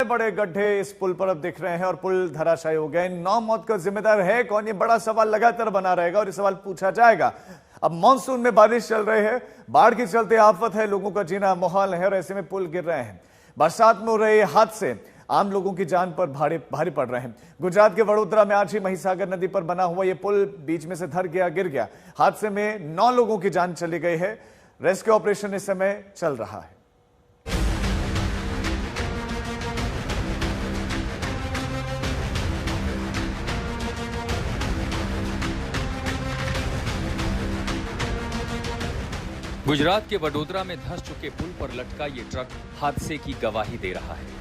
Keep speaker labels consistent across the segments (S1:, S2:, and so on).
S1: बड़े गड्ढे इस पुल पर अब दिख रहे हैं और पुल धराशायी हो गए। 9 मौत का जिम्मेदार है कौन, ये बड़ा सवाल लगातार बना रहेगा और ये सवाल पूछा जाएगा। अब मानसून में बारिश चल रही है, बाढ़ के चलते आफत है, लोगों का जीना मुहाल है और ऐसे में पुल गिर रहे हैं। बरसात में हो रहे हादसे आम लोगों की जान पर भारी पड़ रहे हैं। गुजरात के वडोदरा में आज ही महिसागर नदी पर बना हुआ ये पुल बीच में से धर गया, गिर गया। हादसे में 9 लोगों की जान चली गई है। रेस्क्यू ऑपरेशन इस समय चल रहा है।
S2: गुजरात के वडोदरा में धंस चुके पुल पर लटका ये ट्रक हादसे की गवाही दे रहा है।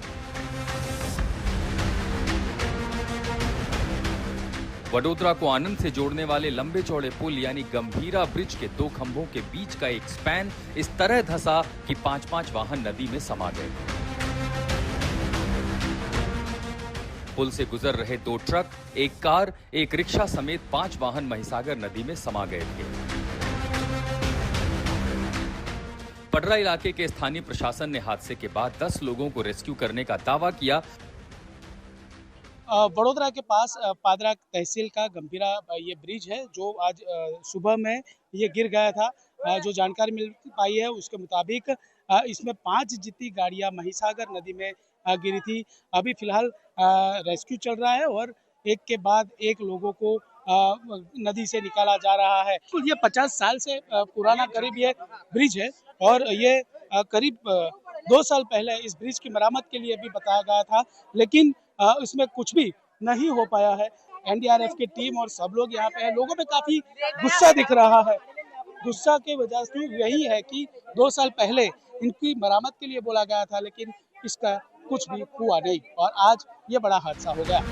S2: वडोदरा को आनंद से जोड़ने वाले लंबे चौड़े पुल यानी गंभीरा ब्रिज के 2 खंभों के बीच का एक स्पैन इस तरह धंसा कि 5-5 वाहन नदी में समा गए। पुल से गुजर रहे 2 ट्रक, एक कार, एक रिक्शा समेत 5 वाहन महिसागर नदी में समा गए थे। पडरा इलाके के स्थानीय प्रशासन ने हादसे के बाद 10 लोगों को रेस्क्यू करने का दावा किया।
S3: वडोदरा के पास पादरा तहसील का गंभीरा ये ब्रिज है जो आज सुबह में ये गिर गया था। जो जानकारी मिल पाई है उसके मुताबिक इसमें 5 जितनी गाड़ियां महिसागर नदी में गिरी थी। अभी फिलहाल रेस्क्यू चल रहा है और एक के बाद एक लोगों को नदी से निकाला जा रहा है। तो ये 50 साल से पुराना करीब ये ब्रिज है और ये करीब 2 साल पहले इस ब्रिज की मरम्मत के लिए भी बताया गया था, लेकिन इसमें कुछ भी नहीं हो पाया है। एनडीआरएफ की टीम और सब लोग यहाँ पे हैं। लोगों में काफी गुस्सा दिख रहा है। गुस्सा की वजह से यही है कि 2 साल पहले इनकी मरम्मत के लिए बोला गया था, लेकिन इसका कुछ भी हुआ नहीं और आज ये बड़ा हादसा हो गया।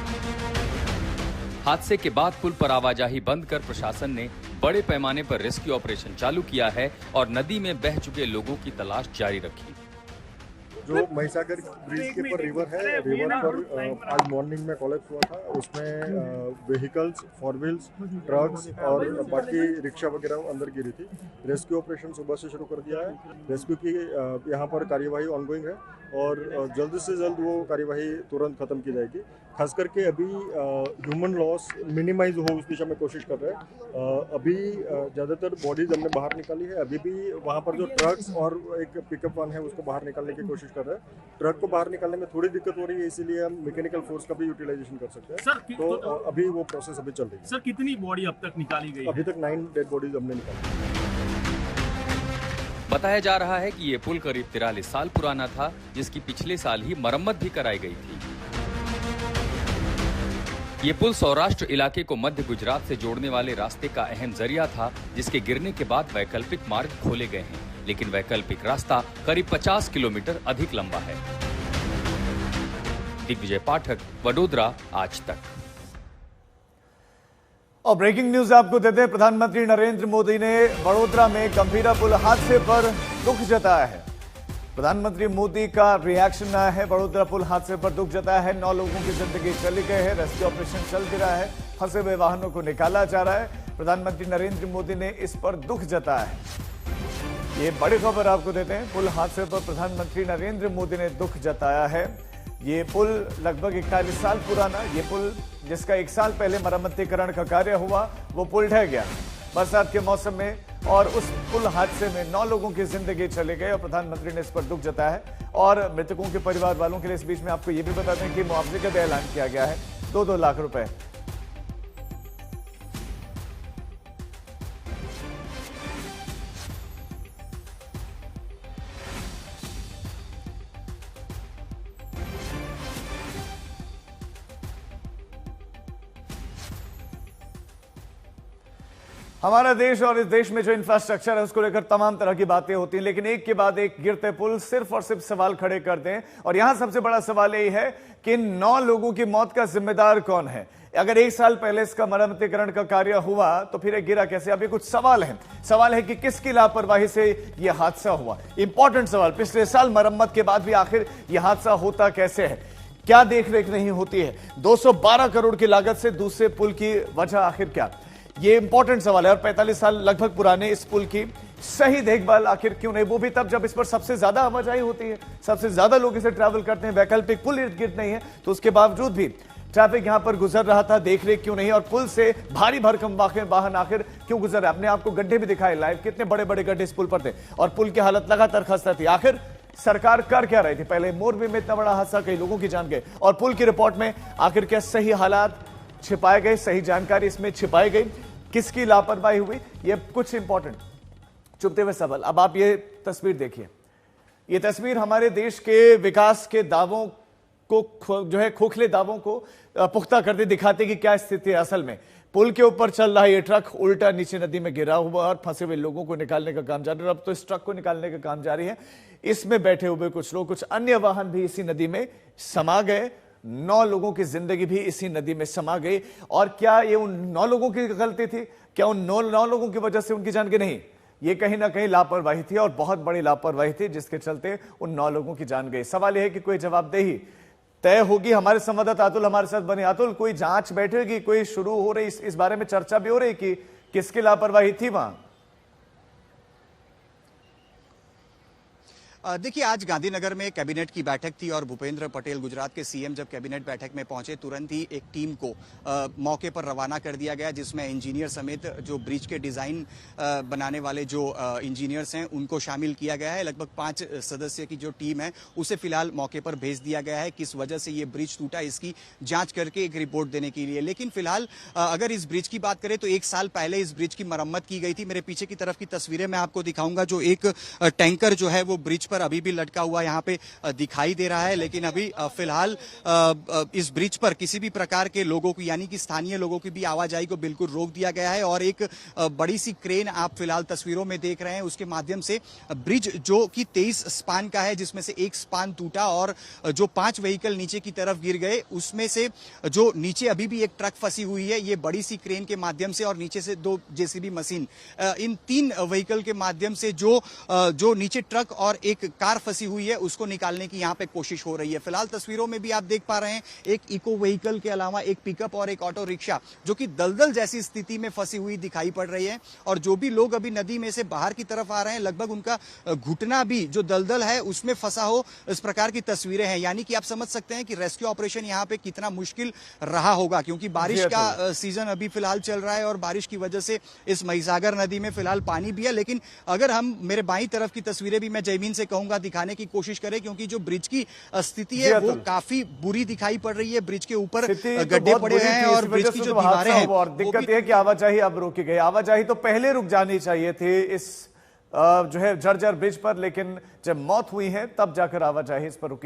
S2: हादसे के बाद पुल पर आवाजाही बंद कर प्रशासन ने बड़े पैमाने पर रेस्क्यू ऑपरेशन चालू किया है और नदी में बह चुके लोगों की तलाश जारी रखी।
S4: जो महिसागर ब्रिज के ऊपर रिवर है, रिवर पर आज मॉर्निंग में कॉलेप्स हुआ था। उसमें व्हीकल्स, 4 व्हील्स, ट्रक्स और बाकी रिक्शा वगैरह अंदर गिरी थी। रेस्क्यू ऑपरेशन सुबह से शुरू कर दिया है। रेस्क्यू की यहाँ पर कार्यवाही ऑनगोइंग है और जल्द से जल्द वो कार्यवाही तुरंत खत्म की जाएगी। खास करके अभी ह्यूमन लॉस मिनिमाइज हो उस दिशा में कोशिश कर रहे हैं। अभी ज़्यादातर बॉडीज हमने बाहर निकाली है। अभी भी वहाँ पर जो ट्रक्स और एक पिकअप वन है उसको बाहर निकालने की कोशिश कर रहे हैं। ट्रक को बाहर निकालने में थोड़ी दिक्कत हो रही है, इसीलिए हम मैकेनिकल फोर्स का भी यूटिलाइजेशन कर सकते हैं। सर, तो अभी वो प्रोसेस अभी चल रही है।
S5: सर, कितनी बॉडी अब तक निकाली गई?
S4: अभी तक 9 डेड बॉडीज हमने निकाली।
S2: बताया जा रहा है कि ये पुल करीब 43 साल पुराना था, जिसकी पिछले साल ही मरम्मत भी कराई गई थी। ये पुल सौराष्ट्र इलाके को मध्य गुजरात से जोड़ने वाले रास्ते का अहम जरिया था, जिसके गिरने के बाद वैकल्पिक मार्ग खोले गए हैं, लेकिन वैकल्पिक रास्ता करीब 50 किलोमीटर अधिक लंबा है। दिग्विजय पाठक, वडोदरा, आज तक।
S1: और ब्रेकिंग न्यूज आपको देते हैं। प्रधानमंत्री नरेंद्र मोदी ने वडोदरा में गंभीरा पुल हादसे पर दुख जताया है। प्रधानमंत्री मोदी का रिएक्शन आया है। वडोदरा पुल हादसे पर दुख जताया है। 9 लोगों की जिंदगी चली गई है। रेस्क्यू ऑपरेशन चल भी रहा है। फंसे हुए वाहनों को निकाला जा रहा है। प्रधानमंत्री नरेंद्र मोदी ने इस पर दुख जताया है। ये बड़ी खबर आपको देते हैं। पुल हादसे पर प्रधानमंत्री नरेंद्र मोदी ने दुख जताया है। ये पुल लगभग 41 साल पुराना, ये पुल जिसका 1 साल पहले मरम्मतीकरण का कार्य हुआ, वो पुल ढह गया बरसात के मौसम में और उस पुल हादसे में 9 लोगों की जिंदगी चली गई और प्रधानमंत्री ने इस पर दुख जताया है। और मृतकों के परिवार वालों के लिए इस बीच में आपको ये भी बता दें कि मुआवजे का भी ऐलान किया गया है, 2-2 लाख रुपए। हमारा देश और इस देश में जो इंफ्रास्ट्रक्चर है उसको लेकर तमाम तरह की बातें होती हैं, लेकिन एक के बाद एक गिरते पुल सिर्फ और सिर्फ सवाल खड़े करते हैं। और यहां सबसे बड़ा सवाल यही है कि 9 लोगों की मौत का जिम्मेदार कौन है। अगर 1 साल पहले इसका मरम्मतीकरण का कार्य हुआ तो फिर गिरा कैसे? अभी कुछ सवाल है कि किसकी लापरवाही से यह हादसा हुआ। इंपॉर्टेंट सवाल, पिछले साल मरम्मत के बाद भी आखिर यह हादसा होता कैसे है? क्या देखरेख नहीं होती है? 212 करोड़ की लागत से दूसरे पुल की वजह आखिर क्या? ये इंपॉर्टेंट सवाल है। और 45 साल लगभग पुराने इस पुल की सही देखभाल आखिर क्यों नहीं, वो भी तब जब इस पर सबसे ज्यादा आवाजाही होती है, सबसे ज्यादा लोग इसे ट्रैवल करते हैं, वैकल्पिक पुल इर्द गिर्द नहीं है, तो उसके बावजूद भी ट्रैफिक यहां पर गुजर रहा था, देख रेख क्यों नहीं, और पुल से भारी भरकम वाहन आखिर क्यों गुजर रहा है। अपने आपको गड्ढे भी दिखाए लाइव, कितने बड़े बड़े गड्ढे इस पुल पर थे और पुल की हालत लगातार खस्ता थी। आखिर सरकार कर क्या रही थी? पहले मोरबी में इतना बड़ा हादसा, कई लोगों की जान गए, और पुल की रिपोर्ट में आखिर क्या सही हालात छिपाए गए, सही जानकारी इसमें छिपाई गई, किसकी लापरवाही हुई, ये कुछ इंपॉर्टेंट चुपते हुए सवाल। अब आप ये तस्वीर देखिए, ये तस्वीर हमारे देश के विकास के दावों को जो है खोखले दावों को पुख्ता करते दिखाते कि क्या स्थिति है असल में। पुल के ऊपर चल रहा ये ट्रक उल्टा नीचे नदी में गिरा हुआ और फंसे हुए लोगों को निकालने का काम जारी है। अब तो इस ट्रक को निकालने का काम जारी है। इसमें बैठे हुए कुछ लोग, कुछ अन्य वाहन भी इसी नदी में समा गए। 9 लोगों की जिंदगी भी इसी नदी में समा गई। और क्या ये उन 9 लोगों की गलती थी? क्या उन 9 लोगों की वजह से उनकी जान गई? नहीं, ये कहीं ना कहीं लापरवाही थी और बहुत बड़ी लापरवाही थी, जिसके चलते उन 9 लोगों की जान गई। सवाल यह है कि कोई जवाबदेही तय होगी। हमारे संवाददाता अतुल हमारे साथ बने। अतुल, कोई जांच बैठेगी, कोई शुरू हो रही, इस बारे में चर्चा भी हो रही कि किसकी लापरवाही थी वहां?
S6: देखिए, आज गांधीनगर में कैबिनेट की बैठक थी और भूपेंद्र पटेल, गुजरात के सीएम, जब कैबिनेट बैठक में पहुंचे, तुरंत ही एक टीम को मौके पर रवाना कर दिया गया, जिसमें इंजीनियर समेत जो ब्रिज के डिजाइन बनाने वाले जो इंजीनियर्स हैं उनको शामिल किया गया है। लगभग 5 सदस्य की जो टीम है उसे फिलहाल मौके पर भेज दिया गया है। किस वजह से ये ब्रिज टूटा, इसकी जांच करके एक रिपोर्ट देने के लिए। लेकिन फिलहाल अगर इस ब्रिज की बात करें तो 1 साल पहले इस ब्रिज की मरम्मत की गई थी। मेरे पीछे की तरफ की तस्वीरें मैं आपको दिखाऊंगा। जो एक टैंकर जो है वो ब्रिज पर अभी भी लटका हुआ यहाँ पे दिखाई दे रहा है। लेकिन अभी फिलहाल इस ब्रिज पर किसी भी प्रकार के लोगों की, यानी कि स्थानीय लोगों की भी आवाजाही को बिल्कुल रोक दिया गया है। और एक बड़ी सी क्रेन आप फिलहाल तस्वीरों में देख रहे हैं, उसके माध्यम से ब्रिज जो कि 23 स्पान का है, जिसमें से एक स्पान टूटा और जो 5 व्हीकल नीचे की तरफ गिर गए, उसमें से जो नीचे अभी भी एक ट्रक फंसी हुई है, ये बड़ी सी क्रेन के माध्यम से और नीचे से 2 जेसीबी मशीन, इन 3 व्हीकल के माध्यम से जो नीचे ट्रक और एक कार फंसी हुई है उसको निकालने की यहां पे कोशिश हो रही है। फिलहाल तस्वीरों में भी आप देख पा रहे हैं एक इको व्हीकल के अलावा एक पिकअप और एक ऑटो रिक्शा जो कि दलदल जैसी स्थिति में फंसी हुई दिखाई पड़ रही है। और जो भी लोग अभी नदी में से बाहर की तरफ आ रहे हैं, लगभग उनका घुटना भी जो दलदल है उसमें फंसा हो, इस प्रकार की तस्वीरें हैं। यानी कि आप समझ सकते हैं कि रेस्क्यू ऑपरेशन यहां पे कितना मुश्किल रहा होगा, क्योंकि बारिश का सीजन अभी फिलहाल चल रहा है और बारिश की वजह से इस महिसागर नदी में फिलहाल पानी भी है। लेकिन अगर हम मेरे बाईं तरफ की तस्वीरें भी मैं जयमीन से कहूंगा दिखाने की कोशिश करें, क्योंकि जो ब्रिज की स्थिति है वो काफी बुरी दिखाई पड़ रही है। ब्रिज के ऊपर गड्ढे पड़े हैं और ब्रिज की जो दीवारें हैं, और
S1: दिक्कत यह है कि आवाजाही अब रोकी गई। आवाजाही तो पहले रुक जानी चाहिए थी इस जो है जर्जर ब्रिज पर, लेकिन जब मौत हुई है तब जाकर आवाजाही इस पर रुकी।